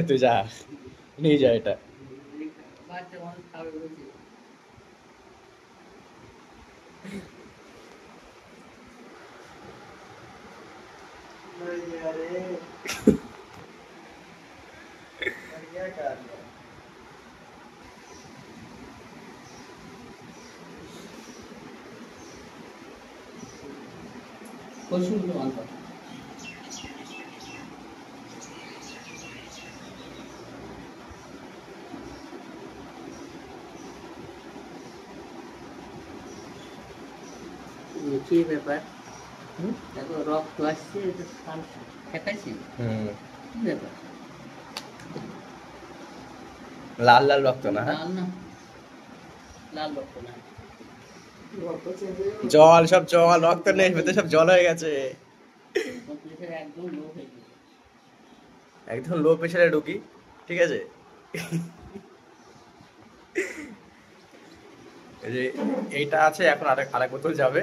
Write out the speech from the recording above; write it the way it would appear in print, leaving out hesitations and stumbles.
তুই যা, নিয়ে যা এটা। কি ব্যাপার? দেখো রক্ত আসছে, ঠেকাইছি। কি ব্যাপার? লাল লাল রক্ত না? লাল না, লাল রক্ত না। জল, সব জল, রক্ত নেই ভেতরে, সব জল হয়ে গেছে। একদম লো হয়ে গেছে। একদম লো প্রেশারে ঢুকি, ঠিক আছে। এই যে এইটা আছে, এখন আরেক আরেক বোতল যাবে।